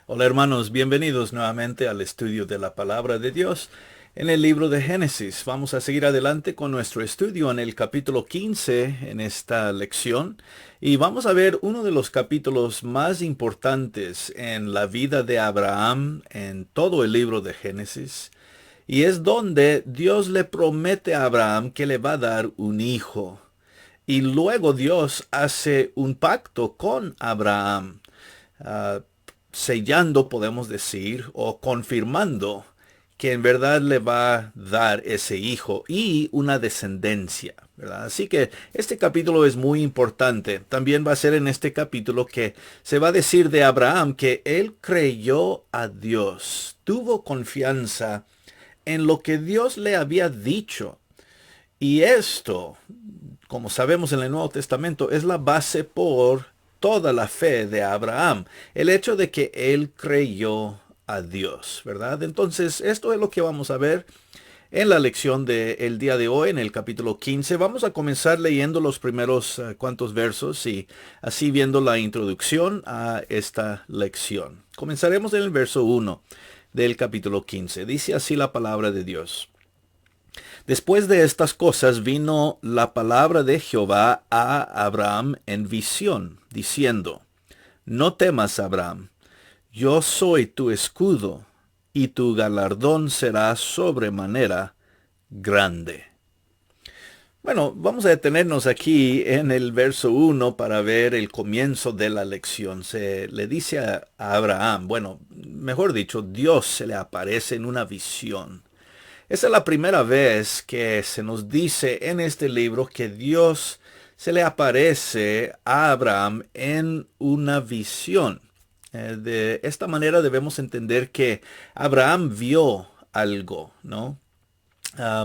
Hola hermanos, bienvenidos nuevamente al estudio de la palabra de Dios en el libro de Génesis. Vamos a seguir adelante con nuestro estudio en el capítulo 15 en esta lección y vamos a ver uno de los capítulos más importantes en la vida de Abraham en todo el libro de Génesis. Y es donde Dios le promete a Abraham que le va a dar un hijo. Y luego Dios hace un pacto con Abraham, ah, sellando, podemos decir, o confirmando que en verdad le va a dar ese hijo y una descendencia, ¿verdad? Así que este capítulo es muy importante. También va a ser en este capítulo que se va a decir de Abraham que él creyó a Dios, tuvo confianza en lo que Dios le había dicho. Y esto, como sabemos en el Nuevo Testamento, es la base por toda la fe de Abraham. El hecho de que él creyó a Dios, ¿verdad? Entonces, esto es lo que vamos a ver en la lección del día de hoy, en el capítulo 15. Vamos a comenzar leyendo los primeros cuantos versos y así viendo la introducción a esta lección. Comenzaremos en el verso 1 del capítulo 15. Dice así la palabra de Dios. Después de estas cosas vino la palabra de Jehová a Abraham en visión, diciendo, No temas, Abraham, yo soy tu escudo, y tu galardón será sobremanera grande. Bueno, vamos a detenernos aquí en el verso 1 para ver el comienzo de la lección. Se le dice a Abraham, bueno, mejor dicho, Dios se le aparece en una visión. Esa es la primera vez que se nos dice en este libro que Dios se le aparece a Abraham en una visión. De esta manera debemos entender que Abraham vio algo, ¿no?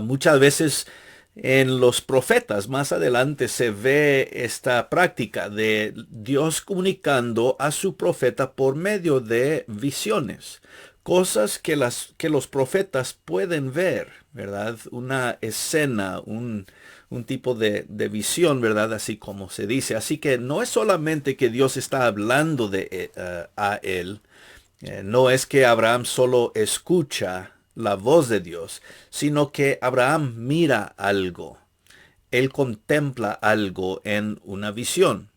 Muchas veces en los profetas más adelante se ve esta práctica de Dios comunicando a su profeta por medio de visiones, cosas que los profetas pueden ver, ¿verdad? Una escena, un tipo de visión, ¿verdad? Así como se dice. Así que no es solamente que Dios está hablando a él, no es que Abraham solo escucha la voz de Dios, sino que Abraham mira algo. Él contempla algo en una visión.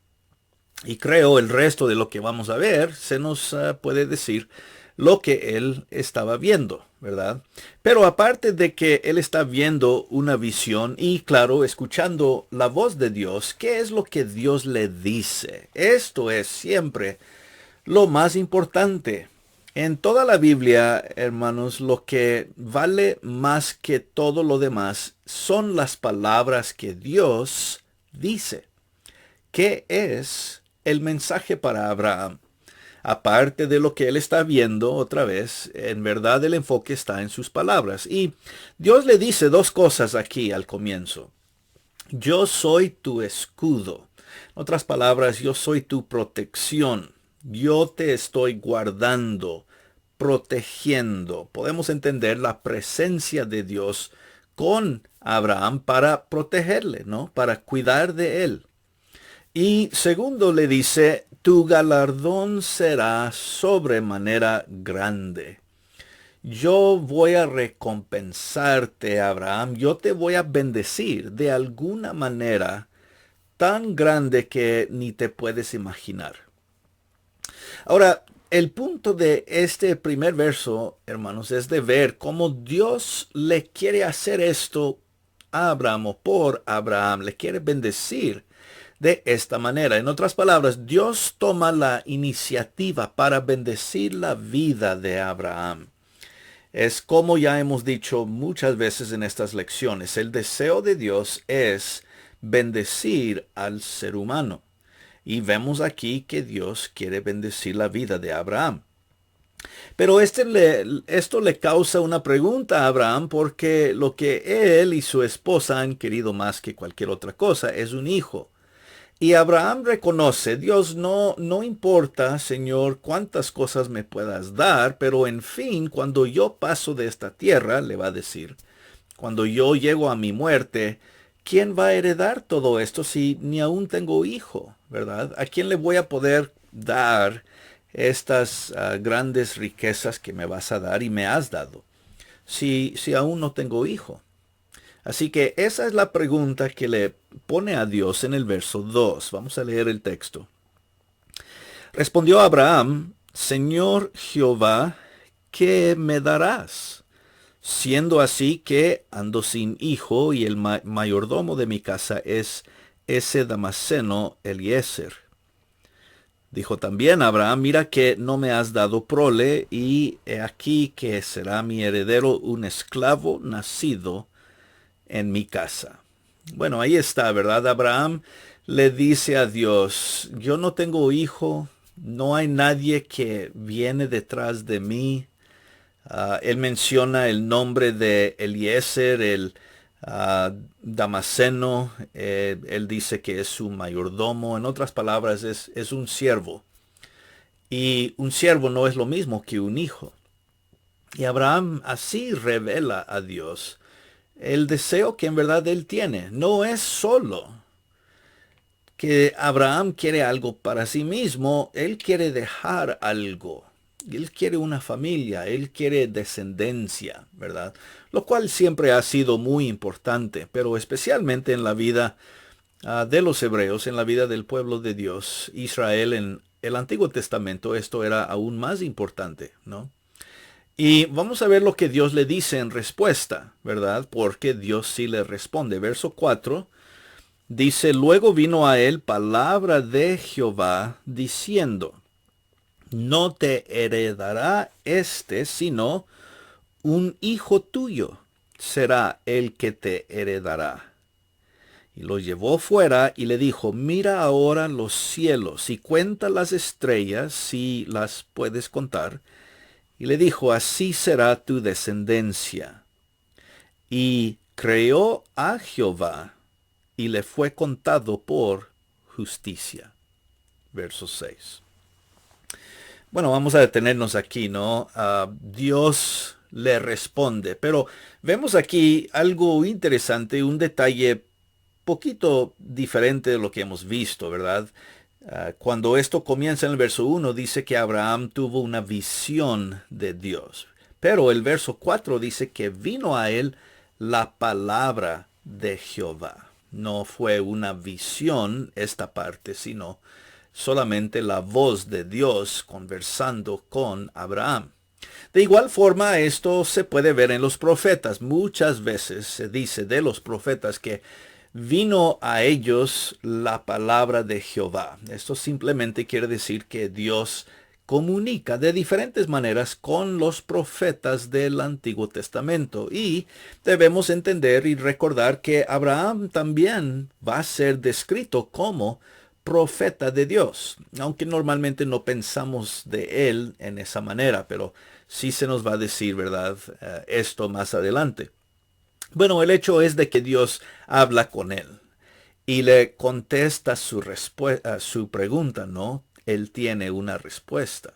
Y creo el resto de lo que vamos a ver se nos puede decir lo que él estaba viendo, ¿verdad? Pero aparte de que él está viendo una visión y claro, escuchando la voz de Dios, ¿qué es lo que Dios le dice? Esto es siempre lo más importante. En toda la Biblia, hermanos, lo que vale más que todo lo demás son las palabras que Dios dice. ¿Qué es el mensaje para Abraham? Aparte de lo que él está viendo otra vez, en verdad el enfoque está en sus palabras. Y Dios le dice dos cosas aquí al comienzo. Yo soy tu escudo. En otras palabras, yo soy tu protección. Yo te estoy guardando, protegiendo. Podemos entender la presencia de Dios con Abraham para protegerle, ¿no? Para cuidar de él. Y segundo le dice, tu galardón será sobremanera grande. Yo voy a recompensarte, Abraham. Yo te voy a bendecir de alguna manera tan grande que ni te puedes imaginar. Ahora, el punto de este primer verso, hermanos, es de ver cómo Dios le quiere hacer esto a Abraham o por Abraham. Le quiere bendecir de esta manera. En otras palabras, Dios toma la iniciativa para bendecir la vida de Abraham. Es como ya hemos dicho muchas veces en estas lecciones, el deseo de Dios es bendecir al ser humano. Y vemos aquí que Dios quiere bendecir la vida de Abraham. Pero esto le causa una pregunta a Abraham porque lo que él y su esposa han querido más que cualquier otra cosa es un hijo. Y Abraham reconoce, Dios, no importa, Señor, cuántas cosas me puedas dar, pero en fin, cuando yo paso de esta tierra, le va a decir, cuando yo llego a mi muerte, ¿quién va a heredar todo esto si ni aún tengo hijo, verdad? ¿A quién le voy a poder dar estas grandes riquezas que me vas a dar y me has dado, si aún no tengo hijo? Así que esa es la pregunta que le pone a Dios en el verso 2. Vamos a leer el texto. Respondió Abraham: Señor Jehová, ¿qué me darás? Siendo así que ando sin hijo y el mayordomo de mi casa es ese Damaseno Eliezer. Dijo también Abraham: mira que no me has dado prole, y he aquí que será mi heredero un esclavo nacido en mi casa. Bueno, ahí está, ¿verdad? Abraham le dice a Dios: yo no tengo hijo, no hay nadie que viene detrás de mí. Él menciona el nombre de Eliezer, el Damaseno. Él dice que es su mayordomo. En otras palabras, es un siervo. Y un siervo no es lo mismo que un hijo. Y Abraham así revela a Dios el deseo que en verdad él tiene. No es solo que Abraham quiere algo para sí mismo, él quiere dejar algo. Él quiere una familia, él quiere descendencia, ¿verdad? Lo cual siempre ha sido muy importante, pero especialmente en la vida de los hebreos, en la vida del pueblo de Dios, Israel, en el Antiguo Testamento, esto era aún más importante, ¿no? Y vamos a ver lo que Dios le dice en respuesta, ¿verdad? Porque Dios sí le responde. Verso 4 dice: luego vino a él palabra de Jehová diciendo: no te heredará sino un hijo tuyo será el que te heredará. Y lo llevó fuera y le dijo: mira ahora los cielos y cuenta las estrellas si las puedes contar. Y le dijo: así será tu descendencia. Y creó a Jehová, y le fue contado por justicia. Verso 6. Bueno, vamos a detenernos aquí, ¿no? Dios le responde, pero vemos aquí algo interesante, un detalle poquito diferente de lo que hemos visto, ¿verdad? Cuando esto comienza en el verso 1, dice que Abraham tuvo una visión de Dios. Pero el verso 4 dice que vino a él la palabra de Jehová. No fue una visión esta parte, sino solamente la voz de Dios conversando con Abraham. De igual forma, esto se puede ver en los profetas. Muchas veces se dice de los profetas que vino a ellos la palabra de Jehová. Esto simplemente quiere decir que Dios comunica de diferentes maneras con los profetas del Antiguo Testamento. Y debemos entender y recordar que Abraham también va a ser descrito como profeta de Dios, aunque normalmente no pensamos de él en esa manera, pero sí se nos va a decir, ¿verdad? Esto más adelante. Bueno, el hecho es de que Dios habla con él y le contesta su pregunta, ¿no? Él tiene una respuesta.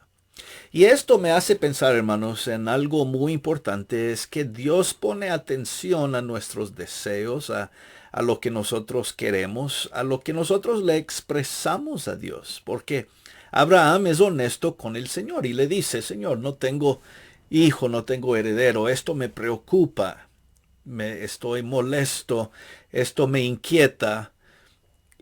Y esto me hace pensar, hermanos, en algo muy importante: es que Dios pone atención a nuestros deseos, a lo que nosotros queremos, a lo que nosotros le expresamos a Dios. Porque Abraham es honesto con el Señor y le dice: Señor, no tengo hijo, no tengo heredero, esto me preocupa, estoy molesto, esto me inquieta.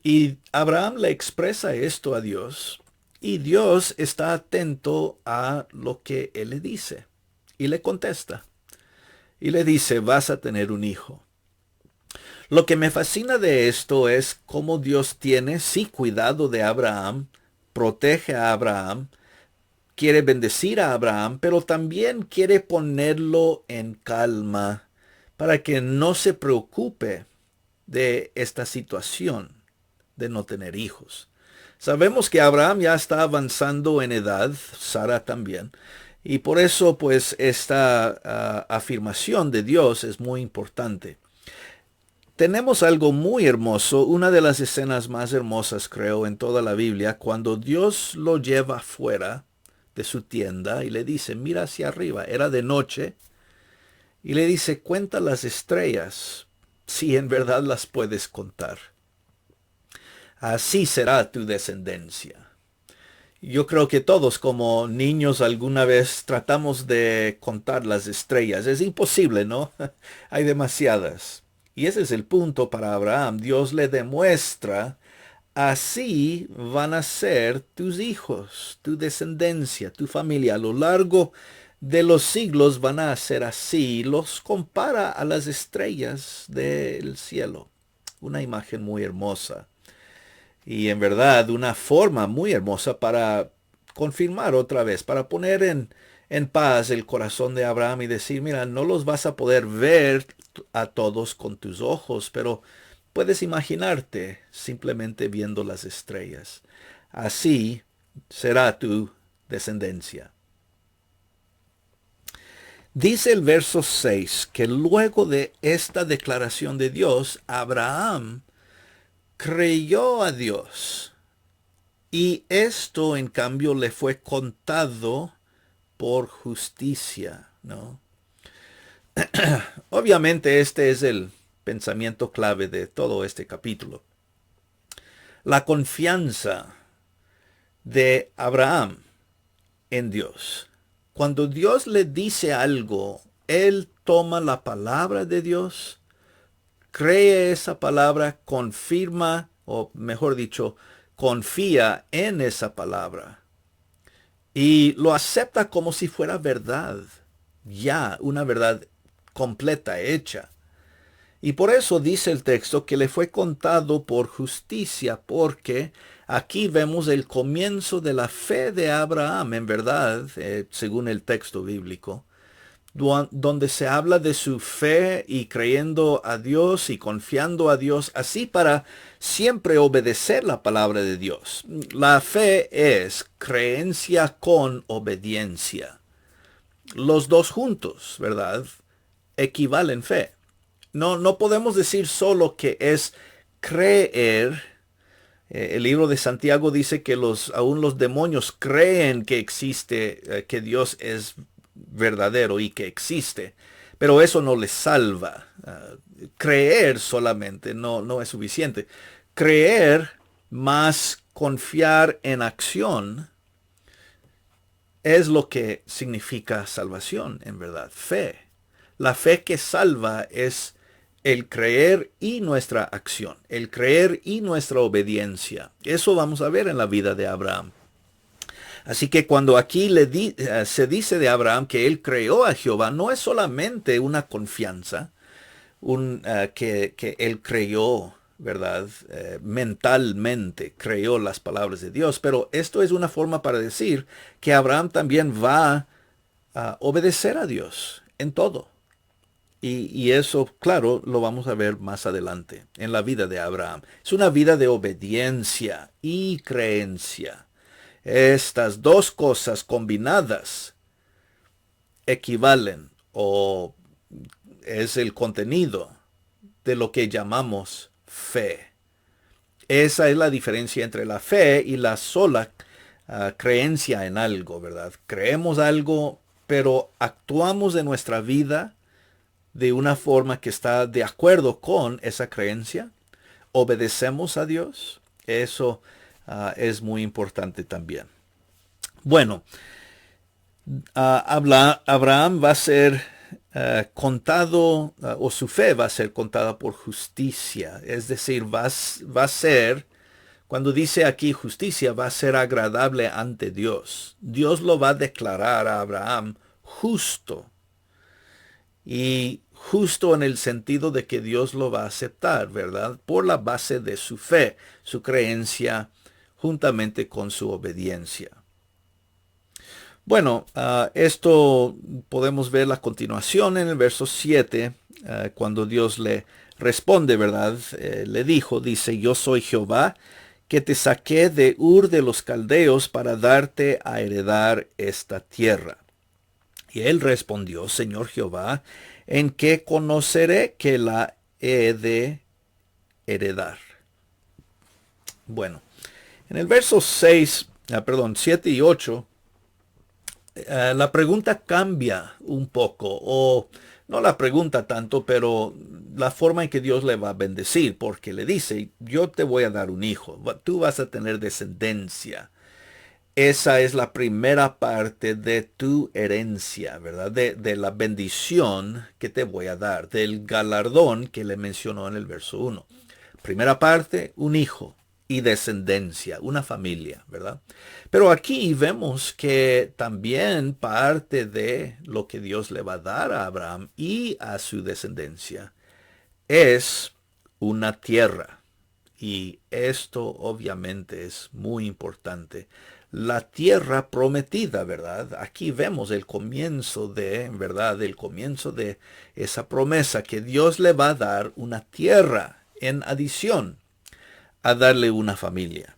Y Abraham le expresa esto a Dios. Y Dios está atento a lo que él le dice. Y le contesta. Y le dice: vas a tener un hijo. Lo que me fascina de esto es cómo Dios tiene, sí, cuidado de Abraham, protege a Abraham, quiere bendecir a Abraham, pero también quiere ponerlo en calma para que no se preocupe de esta situación de no tener hijos. Sabemos que Abraham ya está avanzando en edad, Sara también, y por eso pues esta afirmación de Dios es muy importante. Tenemos algo muy hermoso, una de las escenas más hermosas, creo, en toda la Biblia, cuando Dios lo lleva fuera de su tienda y le dice: mira hacia arriba. Era de noche, y le dice: cuenta las estrellas, si en verdad las puedes contar. Así será tu descendencia. Yo creo que todos como niños alguna vez tratamos de contar las estrellas. Es imposible, ¿no? Hay demasiadas. Y ese es el punto para Abraham. Dios le demuestra, así van a ser tus hijos, tu descendencia, tu familia. A lo largo de los siglos van a ser así. Los compara a las estrellas del cielo. Una imagen muy hermosa. Y en verdad una forma muy hermosa para confirmar otra vez, para poner en paz el corazón de Abraham y decir, mira, no los vas a poder ver a todos con tus ojos, pero puedes imaginarte simplemente viendo las estrellas. Así será tu descendencia. Dice el verso 6 que luego de esta declaración de Dios, Abraham creyó a Dios. Y esto, en cambio, le fue contado por justicia, ¿no? Obviamente este es el pensamiento clave de todo este capítulo. La confianza de Abraham en Dios. Cuando Dios le dice algo, él toma la palabra de Dios, cree esa palabra, confirma, o mejor dicho, confía en esa palabra y lo acepta como si fuera verdad, ya una verdad completa, hecha. Y por eso dice el texto que le fue contado por justicia, porque aquí vemos el comienzo de la fe de Abraham, en verdad, según el texto bíblico, donde se habla de su fe y creyendo a Dios y confiando a Dios, así para siempre obedecer la palabra de Dios. La fe es creencia con obediencia. Los dos juntos, ¿verdad? Equivalen fe. No podemos decir solo que es creer. El libro de Santiago dice que aún los demonios creen que existe, que Dios es verdadero y que existe, pero eso no les salva. Creer solamente no es suficiente. Creer más confiar en acción es lo que significa salvación, en verdad, fe. La fe que salva es el creer y nuestra acción, el creer y nuestra obediencia. Eso vamos a ver en la vida de Abraham. Así que cuando aquí se dice de Abraham que él creó a Jehová, no es solamente una confianza, que él creyó, ¿verdad? Mentalmente creyó las palabras de Dios, pero esto es una forma para decir que Abraham también va a obedecer a Dios en todo. Y eso, claro, lo vamos a ver más adelante en la vida de Abraham. Es una vida de obediencia y creencia. Estas dos cosas combinadas equivalen o es el contenido de lo que llamamos fe. Esa es la diferencia entre la fe y la sola creencia en algo, ¿verdad? Creemos algo, pero actuamos en nuestra vida de una forma que está de acuerdo con esa creencia. Obedecemos a Dios. Eso es muy importante también. Bueno, Abraham va a ser contado, o su fe va a ser contada por justicia. Es decir, va a ser, cuando dice aquí justicia, va a ser agradable ante Dios. Dios lo va a declarar a Abraham justo. Y justo en el sentido de que Dios lo va a aceptar, ¿verdad? Por la base de su fe, su creencia, juntamente con su obediencia. Bueno, esto podemos ver la continuación en el verso 7, cuando Dios le responde, ¿verdad? Le dice, yo soy Jehová, que te saqué de Ur de los Caldeos para darte a heredar esta tierra. Y él respondió, Señor Jehová, ¿en qué conoceré que la he de heredar? Bueno, en el verso 7 y 8, la pregunta cambia un poco, o no la pregunta tanto, pero la forma en que Dios le va a bendecir, porque le dice, yo te voy a dar un hijo, tú vas a tener descendencia. Esa es la primera parte de tu herencia, ¿verdad? De la bendición que te voy a dar, del galardón que le mencionó en el verso 1. Primera parte, un hijo y descendencia, una familia, ¿verdad? Pero aquí vemos que también parte de lo que Dios le va a dar a Abraham y a su descendencia es una tierra. Y esto obviamente es muy importante. La tierra prometida, ¿verdad? Aquí vemos el comienzo de, ¿verdad? El comienzo de esa promesa que Dios le va a dar una tierra en adición a darle una familia.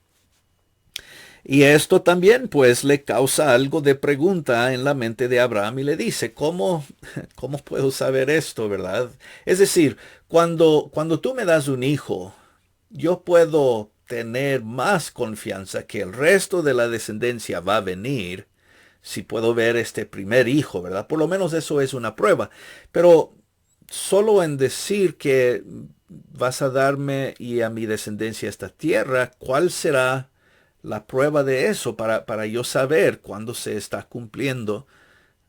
Y esto también pues le causa algo de pregunta en la mente de Abraham y le dice, ¿cómo puedo saber esto, verdad? Es decir, cuando tú me das un hijo, yo puedo tener más confianza que el resto de la descendencia va a venir si puedo ver este primer hijo, ¿verdad? Por lo menos eso es una prueba. Pero solo en decir que vas a darme y a mi descendencia esta tierra, ¿cuál será la prueba de eso para yo saber cuándo se está cumpliendo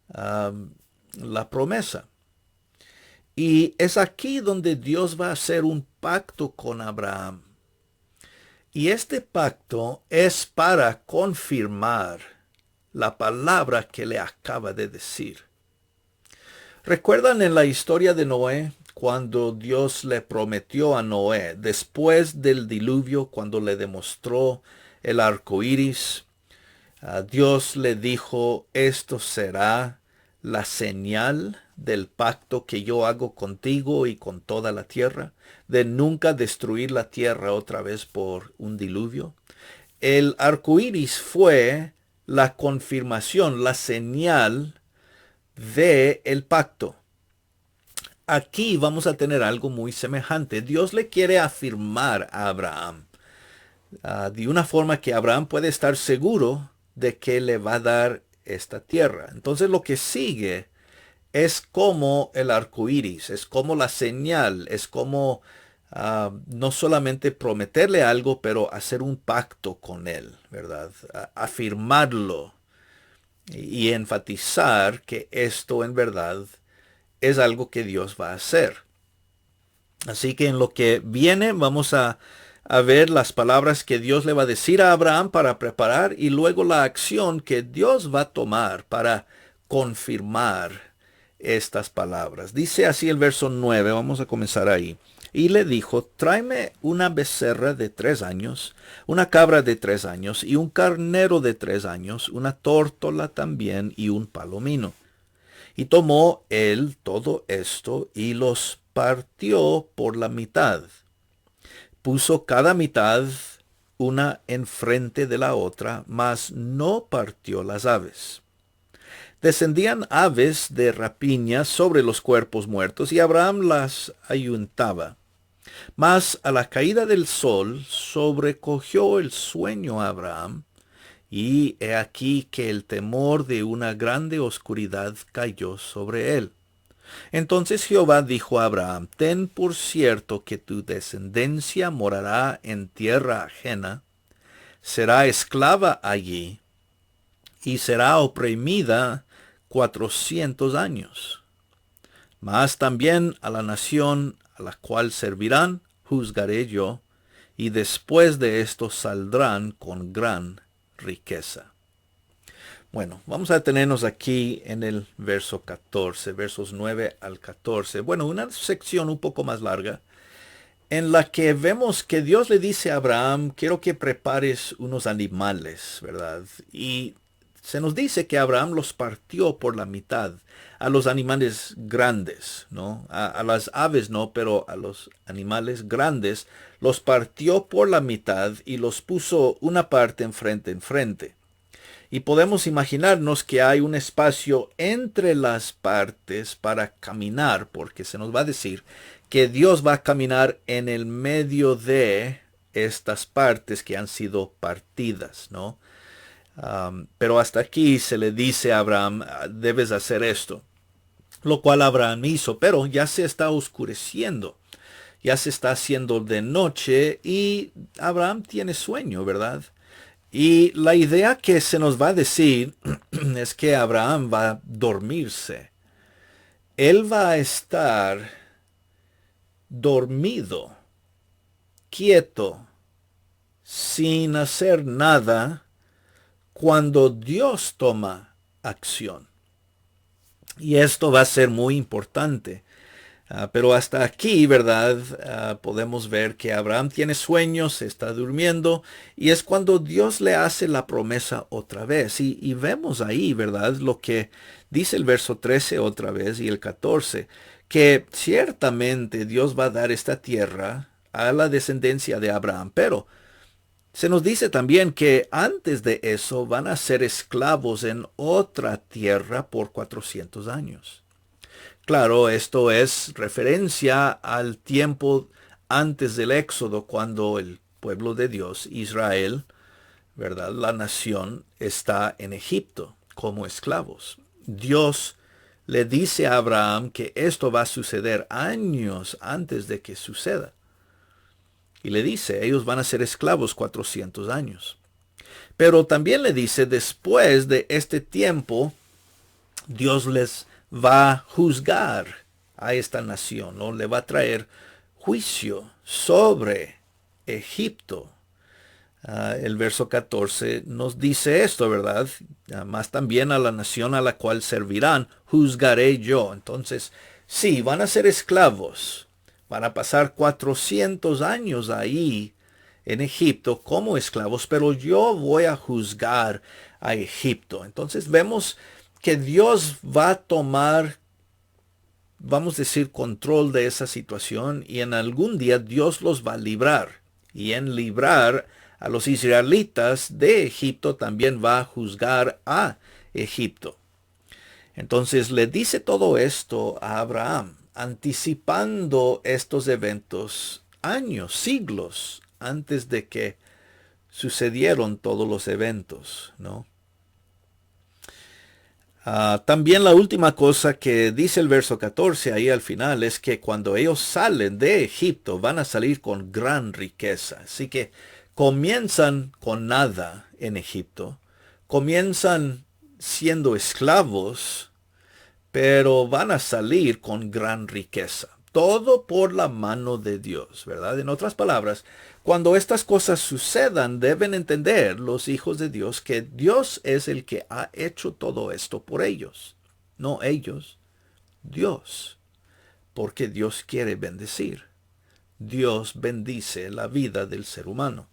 la promesa? Y es aquí donde Dios va a hacer un pacto con Abraham. Y este pacto es para confirmar la palabra que le acaba de decir. ¿Recuerdan en la historia de Noé cuando Dios le prometió a Noé, después del diluvio, cuando le demostró el arco iris, Dios le dijo, esto será la señal del pacto que yo hago contigo y con toda la tierra, de nunca destruir la tierra otra vez por un diluvio? El arco iris fue la confirmación, la señal de el pacto. Aquí vamos a tener algo muy semejante. Dios le quiere afirmar a Abraham de una forma que Abraham puede estar seguro de que le va a dar esta tierra. Entonces lo que sigue es como el arco iris, es como la señal, es como no solamente prometerle algo, pero hacer un pacto con él, ¿verdad? Afirmarlo y enfatizar que esto en verdad es algo que Dios va a hacer. Así que en lo que viene vamos a ver las palabras que Dios le va a decir a Abraham para preparar y luego la acción que Dios va a tomar para confirmar estas palabras. Dice así el verso 9, vamos a comenzar ahí. Y le dijo, tráeme una becerra de 3 años, una cabra de 3 años y un carnero de 3 años, una tórtola también y un palomino. Y tomó él todo esto y los partió por la mitad. Puso cada mitad una enfrente de la otra, mas no partió las aves. Descendían aves de rapiña sobre los cuerpos muertos, y Abraham las ayuntaba. Mas a la caída del sol sobrecogió el sueño a Abraham, y he aquí que el temor de una grande oscuridad cayó sobre él. Entonces Jehová dijo a Abraham, ten por cierto que tu descendencia morará en tierra ajena, será esclava allí, y será oprimida 400 años. Mas también a la nación a la cual servirán, juzgaré yo, y después de esto saldrán con gran riqueza. Bueno, vamos a detenernos aquí en el verso 14, versos 9 al 14. Bueno, una sección un poco más larga, en la que vemos que Dios le dice a Abraham, quiero que prepares unos animales, ¿verdad? Y se nos dice que Abraham los partió por la mitad a los animales grandes, ¿no? A las aves no, pero a los animales grandes los partió por la mitad y los puso una parte enfrente. Y podemos imaginarnos que hay un espacio entre las partes para caminar, porque se nos va a decir que Dios va a caminar en el medio de estas partes que han sido partidas, ¿no? Pero hasta aquí se le dice a Abraham, debes hacer esto, lo cual Abraham hizo, pero ya se está oscureciendo, ya se está haciendo de noche y Abraham tiene sueño, ¿verdad? Y la idea que se nos va a decir es que Abraham va a dormirse. Él va a estar dormido, quieto, sin hacer nada cuando Dios toma acción. Y esto va a ser muy importante. Pero hasta aquí, ¿verdad? Podemos ver que Abraham tiene sueños, está durmiendo, y es cuando Dios le hace la promesa otra vez. Y vemos ahí, ¿verdad? Lo que dice el verso 13 otra vez y el 14, que ciertamente Dios va a dar esta tierra a la descendencia de Abraham, pero se nos dice también que antes de eso van a ser esclavos en otra tierra por 400 años. Claro, esto es referencia al tiempo antes del Éxodo, cuando el pueblo de Dios, Israel, ¿verdad? La nación está en Egipto como esclavos. Dios le dice a Abraham que esto va a suceder años antes de que suceda. Y le dice, ellos van a ser esclavos 400 años. Pero también le dice, después de este tiempo, Dios les va a juzgar a esta nación, ¿no? Le va a traer juicio sobre Egipto. El verso 14 nos dice esto, ¿verdad? Más también a la nación a la cual servirán, juzgaré yo. Entonces, sí, van a ser esclavos. Van a pasar 400 años ahí en Egipto como esclavos, pero yo voy a juzgar a Egipto. Entonces vemos que Dios va a tomar, vamos a decir, control de esa situación, y en algún día Dios los va a librar. Y en librar a los israelitas de Egipto también va a juzgar a Egipto. Entonces le dice todo esto a Abraham, anticipando estos eventos años, siglos antes de que sucedieron todos los eventos, ¿no? También la última cosa que dice el verso 14 ahí al final es que cuando ellos salen de Egipto van a salir con gran riqueza. Así que comienzan con nada en Egipto, comienzan siendo esclavos, pero van a salir con gran riqueza. Todo por la mano de Dios, ¿verdad? En otras palabras, cuando estas cosas sucedan, deben entender los hijos de Dios que Dios es el que ha hecho todo esto por ellos. No ellos, Dios. Porque Dios quiere bendecir. Dios bendice la vida del ser humano.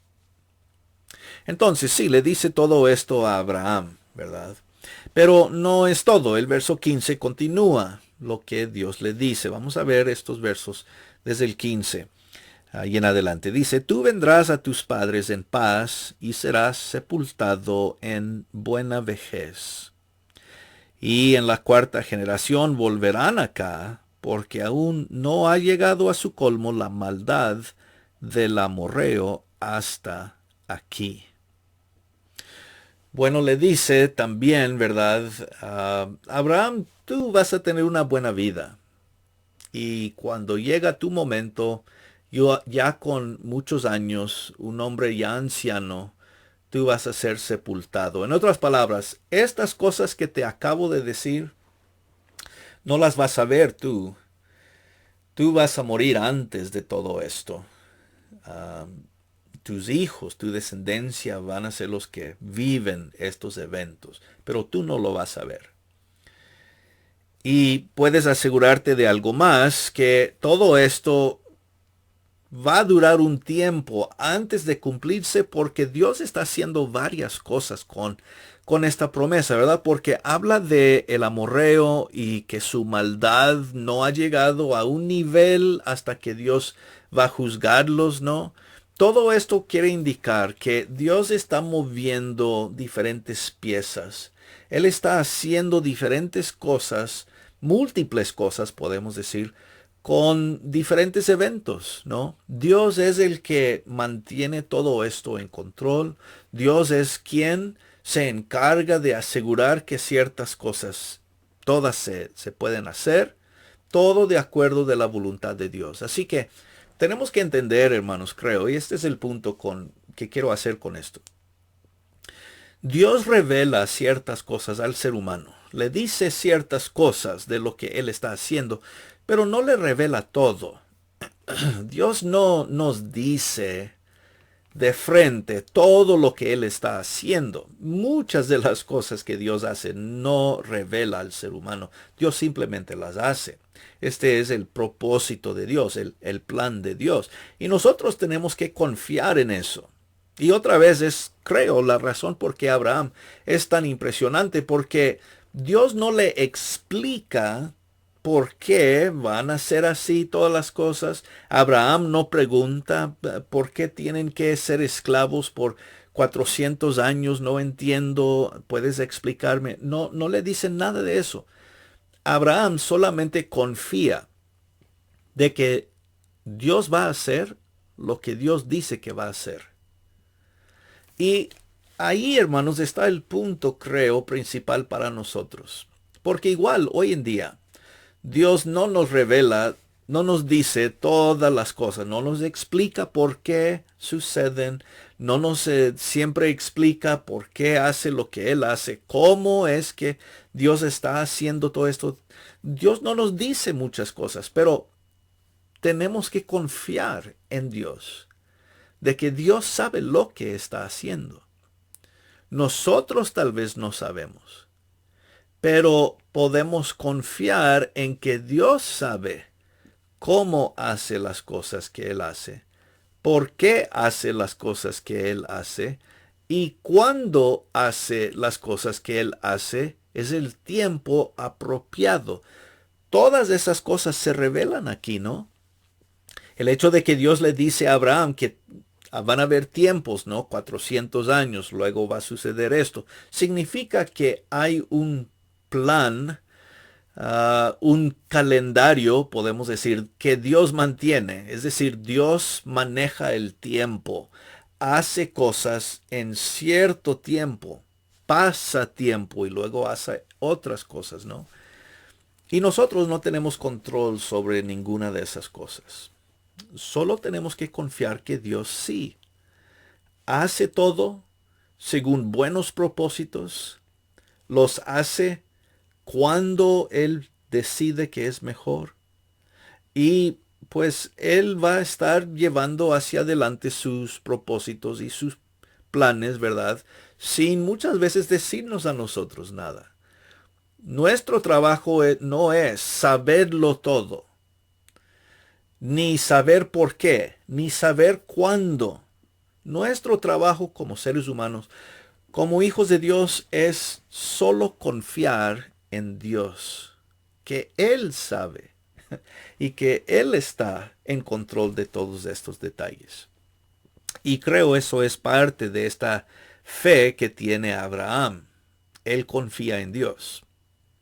Entonces, sí, le dice todo esto a Abraham, ¿verdad? Pero no es todo. El verso 15 continúa lo que Dios le dice. Vamos a ver estos versos desde el 15 y en adelante. Dice, tú vendrás a tus padres en paz y serás sepultado en buena vejez. Y en la cuarta generación volverán acá, porque aún no ha llegado a su colmo la maldad del amorreo hasta aquí. Bueno, le dice también, ¿verdad? Abraham, tú vas a tener una buena vida. Y cuando llega tu momento, yo ya con muchos años, un hombre ya anciano, tú vas a ser sepultado. En otras palabras, estas cosas que te acabo de decir, no las vas a ver tú. Tú vas a morir antes de todo esto. Tus hijos, tu descendencia van a ser los que viven estos eventos, pero tú no lo vas a ver. Y puedes asegurarte de algo más, que todo esto va a durar un tiempo antes de cumplirse, porque Dios está haciendo varias cosas con esta promesa, ¿verdad? Porque habla de el amorreo y que su maldad no ha llegado a un nivel hasta que Dios va a juzgarlos, ¿no? Todo esto quiere indicar que Dios está moviendo diferentes piezas. Él está haciendo diferentes cosas, múltiples cosas, podemos decir, con diferentes eventos, ¿no? Dios es el que mantiene todo esto en control. Dios es quien se encarga de asegurar que ciertas cosas, todas se pueden hacer, todo de acuerdo de la voluntad de Dios. Así que tenemos que entender, hermanos, creo, y este es el punto que quiero hacer con esto. Dios revela ciertas cosas al ser humano. Le dice ciertas cosas de lo que Él está haciendo, pero no le revela todo. Dios no nos dice de frente todo lo que Él está haciendo. Muchas de las cosas que Dios hace no revela al ser humano. Dios simplemente las hace. Este es el propósito de Dios, el plan de Dios. Y nosotros tenemos que confiar en eso. Y otra vez es, creo, la razón por qué Abraham es tan impresionante, porque Dios no le explica por qué van a ser así todas las cosas. Abraham no pregunta por qué tienen que ser esclavos por 400 años, no entiendo, puedes explicarme. No, no le dicen nada de eso. Abraham solamente confía de que Dios va a hacer lo que Dios dice que va a hacer. Y ahí, hermanos, está el punto, creo, principal para nosotros. Porque igual, hoy en día, Dios no nos revela, no nos dice todas las cosas, no nos explica por qué suceden, no nos siempre explica por qué hace lo que Él hace, cómo es que Dios está haciendo todo esto. Dios no nos dice muchas cosas, pero tenemos que confiar en Dios, de que Dios sabe lo que está haciendo. Nosotros tal vez no sabemos, pero podemos confiar en que Dios sabe cómo hace las cosas que Él hace, por qué hace las cosas que Él hace y cuándo hace las cosas que Él hace es el tiempo apropiado. Todas esas cosas se revelan aquí, ¿no? El hecho de que Dios le dice a Abraham que van a haber tiempos, ¿no? 400 años, luego va a suceder esto. Significa que hay un plan, un calendario, podemos decir, que Dios mantiene. Es decir, Dios maneja el tiempo, hace cosas en cierto tiempo, pasa tiempo y luego hace otras cosas, ¿no? Y nosotros no tenemos control sobre ninguna de esas cosas. Solo tenemos que confiar que Dios sí hace todo según buenos propósitos, los hace cuando Él decide que es mejor. Y pues Él va a estar llevando hacia adelante sus propósitos y sus planes, ¿verdad? Sin muchas veces decirnos a nosotros nada. Nuestro trabajo no es saberlo todo, ni saber por qué, ni saber cuándo. Nuestro trabajo como seres humanos, como hijos de Dios, es solo confiar en Dios, que Él sabe y que Él está en control de todos estos detalles. Y creo eso es parte de esta fe que tiene Abraham. Él confía en Dios,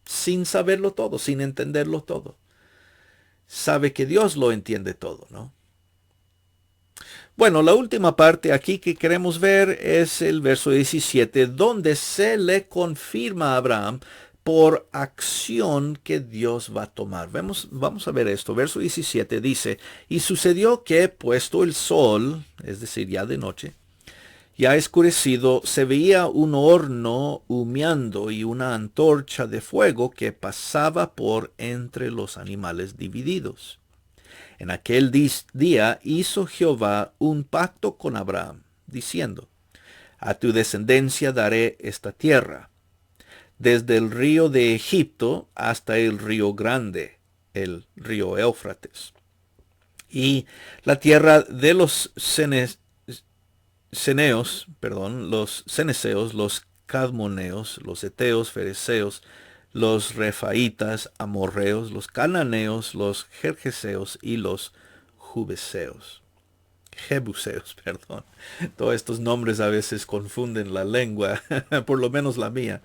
sin saberlo todo, sin entenderlo todo. Sabe que Dios lo entiende todo, ¿no? Bueno, la última parte aquí que queremos ver es el verso 17, donde se le confirma a Abraham por acción que Dios va a tomar. Vamos a ver esto. Verso 17 dice, y sucedió que puesto el sol, es decir, ya de noche, ya escurecido, se veía un horno humeando y una antorcha de fuego que pasaba por entre los animales divididos. En aquel día hizo Jehová un pacto con Abraham, diciendo, a tu descendencia daré esta tierra, desde el río de Egipto hasta el río grande, el río Éufrates, y la tierra de los ceneseos, los cadmoneos, los eteos, fereceos, los refaitas, amorreos, los cananeos, los jerjeseos y los jebuseos, perdón. Todos estos nombres a veces confunden la lengua, por lo menos la mía.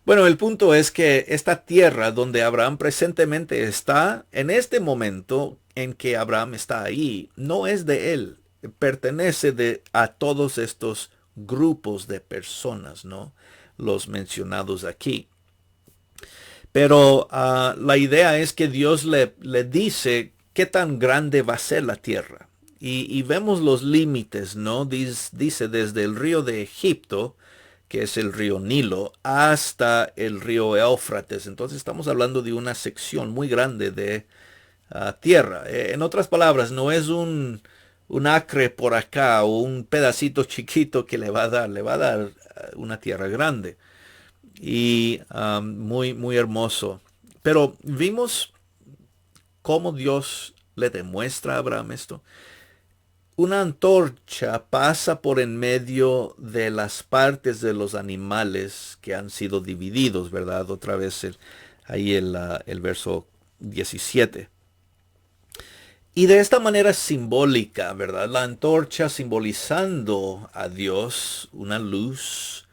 Bueno, el punto es que esta tierra donde Abraham presentemente está, en este momento en que Abraham está ahí, no es de él, pertenece a todos estos grupos de personas, ¿no? Los mencionados aquí. Pero la idea es que Dios le dice qué tan grande va a ser la tierra. Y vemos los límites, ¿no? Dice desde el río de Egipto, que es el río Nilo, hasta el río Éufrates. Entonces estamos hablando de una sección muy grande de tierra. En otras palabras, no es un acre por acá o un pedacito chiquito que le va a dar una tierra grande y muy, muy hermoso. Pero vimos cómo Dios le demuestra a Abraham esto. Una antorcha pasa por en medio de las partes de los animales que han sido divididos, ¿verdad? Otra vez ahí el verso 17. Y de esta manera simbólica, ¿verdad? La antorcha simbolizando a Dios, una luz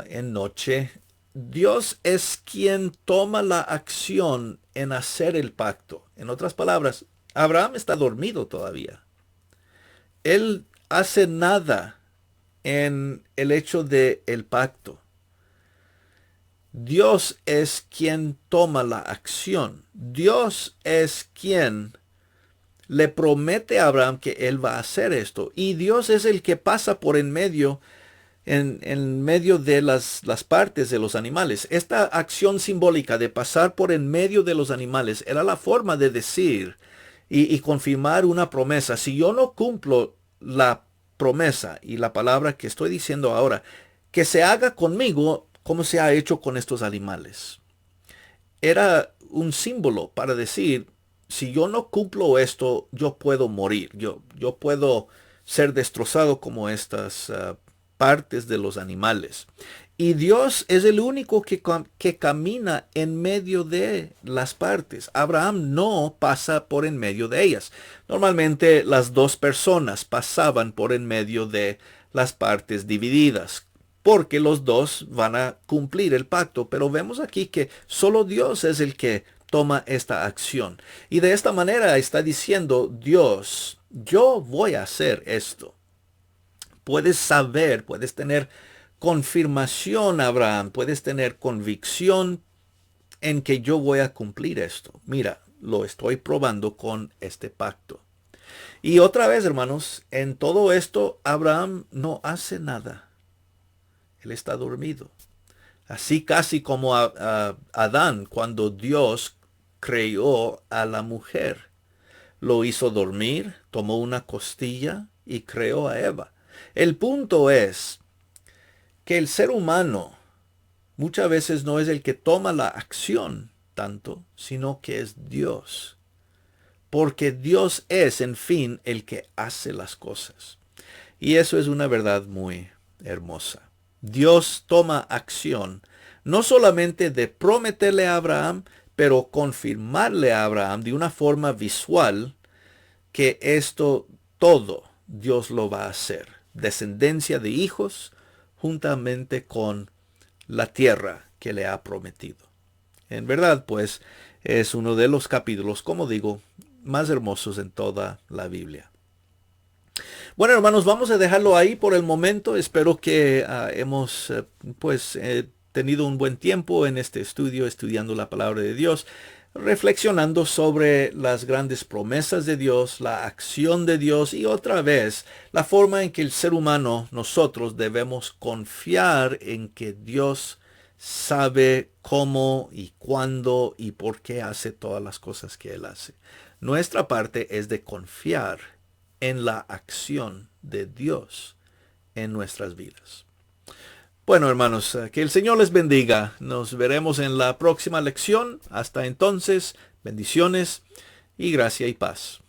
en noche. Dios es quien toma la acción en hacer el pacto. En otras palabras, Abraham está dormido todavía. Él hace nada en el hecho de el pacto. Dios es quien toma la acción. Dios es quien le promete a Abraham que él va a hacer esto. Y Dios es el que pasa por en medio de las partes de los animales. Esta acción simbólica de pasar por en medio de los animales era la forma de decir y confirmar una promesa. Si yo no cumplo la promesa y la palabra que estoy diciendo ahora, que se haga conmigo como se ha hecho con estos animales. Era un símbolo para decir, si yo no cumplo esto, yo puedo morir. Yo puedo ser destrozado como estas partes de los animales. Y Dios es el único que camina en medio de las partes. Abraham no pasa por en medio de ellas. Normalmente las dos personas pasaban por en medio de las partes divididas, porque los dos van a cumplir el pacto. Pero vemos aquí que solo Dios es el que toma esta acción. Y de esta manera está diciendo Dios, yo voy a hacer esto. Puedes saber, puedes tener confirmación, Abraham, puedes tener convicción en que yo voy a cumplir esto. Mira, lo estoy probando con este pacto. Y otra vez, hermanos, en todo esto, Abraham no hace nada. Él está dormido. Así casi como a Adán, cuando Dios creó a la mujer. Lo hizo dormir, tomó una costilla y creó a Eva. El punto es que el ser humano muchas veces no es el que toma la acción tanto, sino que es Dios. Porque Dios es, en fin, el que hace las cosas. Y eso es una verdad muy hermosa. Dios toma acción, no solamente de prometerle a Abraham, pero confirmarle a Abraham de una forma visual que esto todo Dios lo va a hacer. Descendencia de hijos juntamente con la tierra que le ha prometido. En verdad, pues, es uno de los capítulos, como digo, más hermosos en toda la Biblia. Bueno, hermanos, vamos a dejarlo ahí por el momento. Espero que hemos, tenido un buen tiempo en este estudio, estudiando la palabra de Dios, reflexionando sobre las grandes promesas de Dios, la acción de Dios y otra vez la forma en que el ser humano, nosotros debemos confiar en que Dios sabe cómo y cuándo y por qué hace todas las cosas que Él hace. Nuestra parte es de confiar en la acción de Dios en nuestras vidas. Bueno, hermanos, que el Señor les bendiga. Nos veremos en la próxima lección. Hasta entonces, bendiciones y gracia y paz.